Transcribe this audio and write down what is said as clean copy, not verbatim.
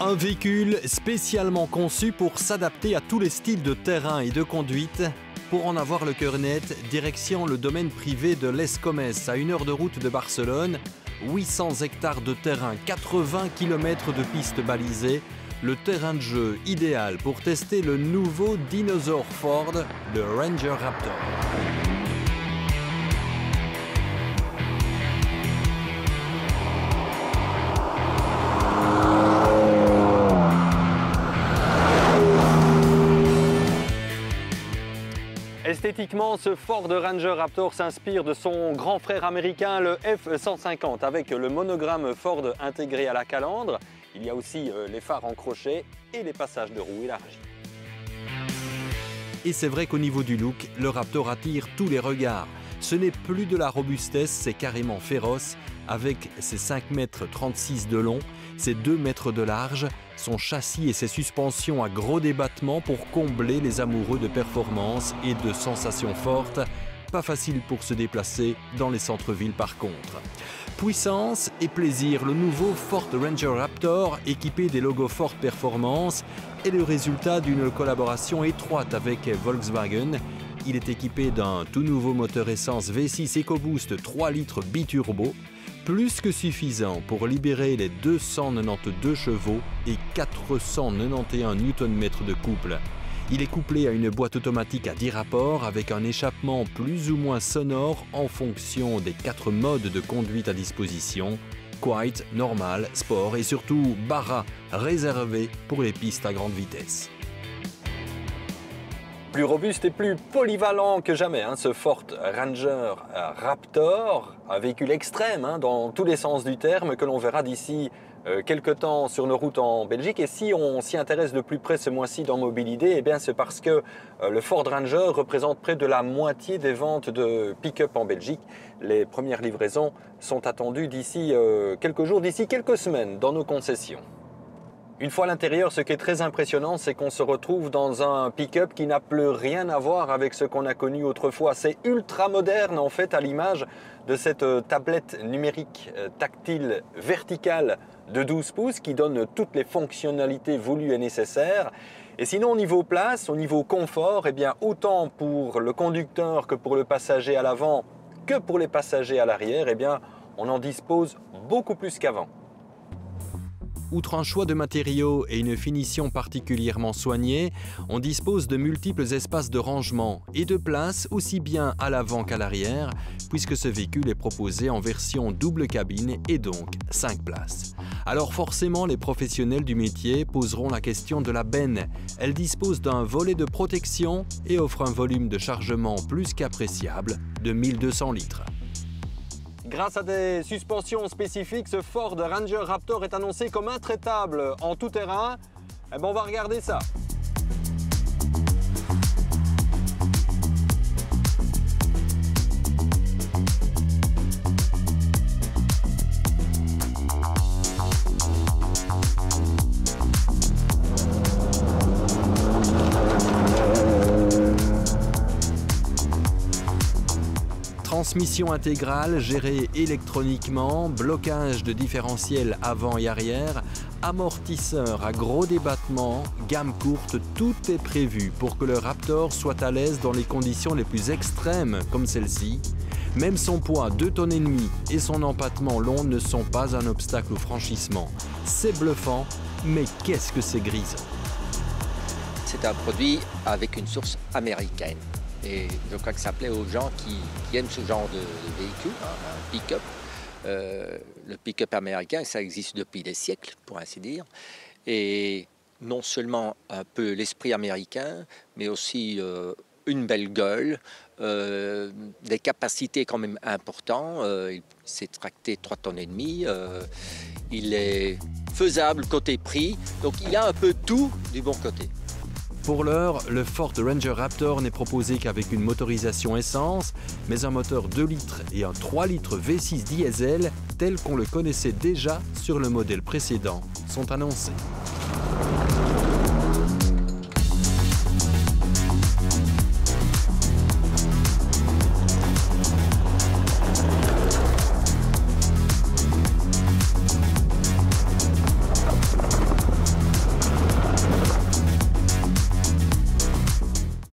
Un véhicule spécialement conçu pour s'adapter à tous les styles de terrain et de conduite. Pour en avoir le cœur net, direction le domaine privé de Les Comes, à 1 heure de route de Barcelone. 800 hectares de terrain, 80 km de pistes balisées. Le terrain de jeu idéal pour tester le nouveau dinosaure Ford, le Ranger Raptor. Esthétiquement, ce Ford Ranger Raptor s'inspire de son grand frère américain, le F-150, avec le monogramme Ford intégré à la calandre. Il y a aussi les phares en crochet et les passages de roues élargis. Et c'est vrai qu'au niveau du look, le Raptor attire tous les regards. Ce n'est plus de la robustesse, c'est carrément féroce, avec ses 5,36 m de long, ses 2 mètres de large, son châssis et ses suspensions à gros débattements pour combler les amoureux de performance et de sensations fortes. Pas facile pour se déplacer dans les centres-villes par contre. Puissance et plaisir, le nouveau Ford Ranger Raptor, équipé des logos Ford Performance, est le résultat d'une collaboration étroite avec Volkswagen. Il est équipé d'un tout nouveau moteur essence V6 EcoBoost 3 litres biturbo, plus que suffisant pour libérer les 292 chevaux et 491 Nm de couple. Il est couplé à une boîte automatique à 10 rapports avec un échappement plus ou moins sonore en fonction des 4 modes de conduite à disposition, Quiet, Normal, Sport et surtout Barra, réservé pour les pistes à grande vitesse. Plus robuste et plus polyvalent que jamais, ce Ford Ranger Raptor, un véhicule extrême dans tous les sens du terme que l'on verra d'ici quelques temps sur nos routes en Belgique. Et si on s'y intéresse de plus près ce mois-ci dans Mobilidé, c'est parce que le Ford Ranger représente près de la moitié des ventes de pick-up en Belgique. Les premières livraisons sont attendues d'ici quelques jours, d'ici quelques semaines dans nos concessions. Une fois à l'intérieur, ce qui est très impressionnant, c'est qu'on se retrouve dans un pick-up qui n'a plus rien à voir avec ce qu'on a connu autrefois. C'est ultra moderne en fait, à l'image de cette tablette numérique tactile verticale de 12 pouces qui donne toutes les fonctionnalités voulues et nécessaires. Et sinon, au niveau place, au niveau confort, autant pour le conducteur que pour le passager à l'avant, que pour les passagers à l'arrière, on en dispose beaucoup plus qu'avant. Outre un choix de matériaux et une finition particulièrement soignée, on dispose de multiples espaces de rangement et de place aussi bien à l'avant qu'à l'arrière, puisque ce véhicule est proposé en version double cabine et donc 5 places. Alors forcément, les professionnels du métier poseront la question de la benne. Elle dispose d'un volet de protection et offre un volume de chargement plus qu'appréciable de 1200 litres. Grâce à des suspensions spécifiques, ce Ford Ranger Raptor est annoncé comme intraitable en tout terrain. On va regarder ça. Transmission intégrale gérée électroniquement, blocage de différentiel avant et arrière, amortisseur à gros débattements, gamme courte, tout est prévu pour que le Raptor soit à l'aise dans les conditions les plus extrêmes comme celle-ci. Même son poids 2,5 tonnes et son empattement long ne sont pas un obstacle au franchissement. C'est bluffant, mais qu'est-ce que c'est grisant. C'est un produit avec une source américaine. Et je crois que ça plaît aux gens qui aiment ce genre de véhicule, un pick-up. Le pick-up américain, ça existe depuis des siècles, pour ainsi dire. Et non seulement un peu l'esprit américain, mais aussi une belle gueule, des capacités quand même importantes. C'est tracté 3,5 tonnes. Il est faisable côté prix, donc il a un peu tout du bon côté. Pour l'heure, le Ford Ranger Raptor n'est proposé qu'avec une motorisation essence, mais un moteur 2 litres et un 3 litres V6 diesel, tel qu'on le connaissait déjà sur le modèle précédent, sont annoncés.